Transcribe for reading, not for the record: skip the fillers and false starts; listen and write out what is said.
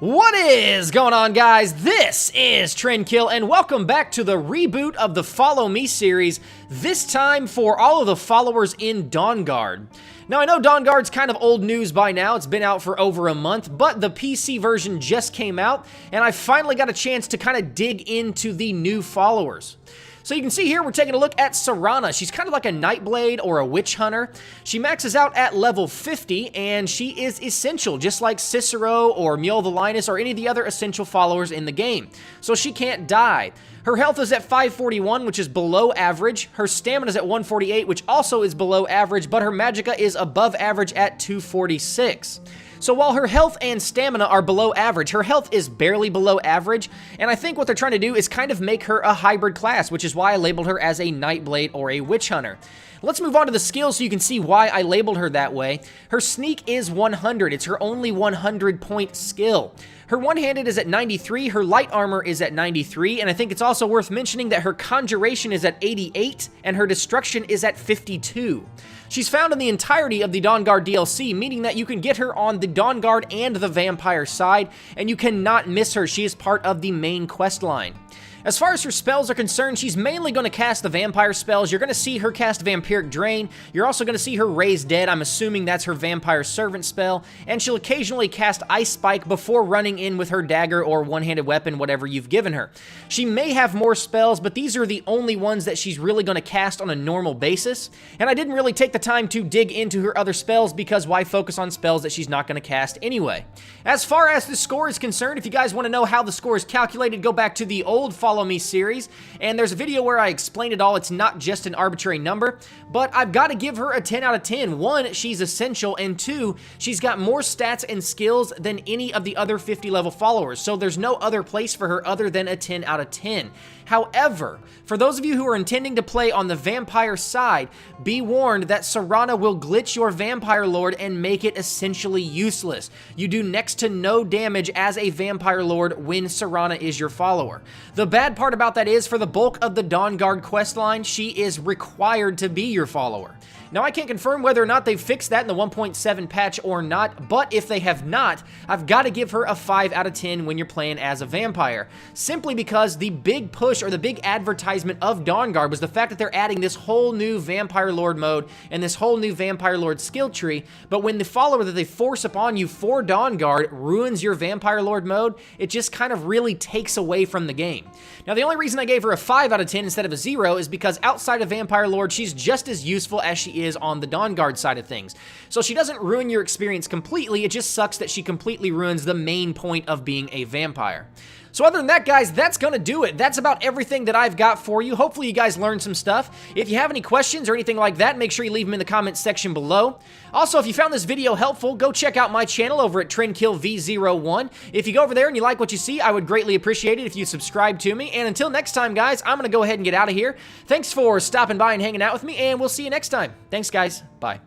What is going on, guys? This is TrendKiLL, and welcome back to the reboot of the Follow Me series, this time for all of the followers in Dawnguard. Now, I know Dawnguard's kind of old news by now, it's been out for over a month, but the PC version just came out, and I finally got a chance to kind of dig into the new followers. So you can see here, we're taking a look at Serana. She's kind of like a Nightblade or a Witch Hunter. She maxes out at level 50, and she is essential, just like Cicero or Mule the Linus or any of the other essential followers in the game. So she can't die. Her health is at 541, which is below average. Her stamina is at 148, which also is below average, but her magicka is above average at 246. So while her health and stamina are below average, her health is barely below average, and I think what they're trying to do is kind of make her a hybrid class, which is why I labeled her as a Nightblade or a Witch Hunter. Let's move on to the skills so you can see why I labeled her that way. Her sneak is 100. It's her only 100-point skill. Her one-handed is at 93, her light armor is at 93, and I think it's also worth mentioning that her conjuration is at 88, and her destruction is at 52. She's found in the entirety of the Dawnguard DLC, meaning that you can get her on the Dawnguard and the Vampire side, and you cannot miss her. She is part of the main quest line. As far as her spells are concerned, she's mainly going to cast the vampire spells. You're going to see her cast Vampiric Drain. You're also going to see her Raise Dead. I'm assuming that's her Vampire Servant spell. And she'll occasionally cast Ice Spike before running in with her dagger or one-handed weapon, whatever you've given her. She may have more spells, but these are the only ones that she's really going to cast on a normal basis. And I didn't really take the time to dig into her other spells because why focus on spells that she's not going to cast anyway? As far as the score is concerned, if you guys want to know how the score is calculated, go back to the old Follow Me series, and there's a video where I explain it all. It's not just an arbitrary number, but I've got to give her a 10 out of 10. One, she's essential, and two, she's got more stats and skills than any of the other 50 level followers, so there's no other place for her other than a 10 out of 10. However, for those of you who are intending to play on the vampire side, be warned that Serana will glitch your vampire lord and make it essentially useless. You do next to no damage as a vampire lord when Serana is your follower. The bad part about that is, for the bulk of the Dawnguard questline, she is required to be your follower. Now, I can't confirm whether or not they've fixed that in the 1.7 patch or not, but if they have not, I've got to give her a 5 out of 10 when you're playing as a vampire. Simply because the big push or the big advertisement of Dawnguard was the fact that they're adding this whole new Vampire Lord mode and this whole new Vampire Lord skill tree, but when the follower that they force upon you for Dawnguard ruins your Vampire Lord mode, it just kind of really takes away from the game. Now, the only reason I gave her a 5 out of 10 instead of a 0 is because outside of Vampire Lord, she's just as useful as she is on the Dawnguard side of things. So she doesn't ruin your experience completely, it just sucks that she completely ruins the main point of being a vampire. So other than that, guys, that's gonna do it. That's about everything that I've got for you. Hopefully you guys learned some stuff. If you have any questions or anything like that, make sure you leave them in the comments section below. Also, if you found this video helpful, go check out my channel over at TrendKiLLv01. If you go over there and you like what you see, I would greatly appreciate it if you subscribe to me. And until next time, guys, I'm gonna go ahead and get out of here. Thanks for stopping by and hanging out with me, and we'll see you next time. Thanks, guys. Bye.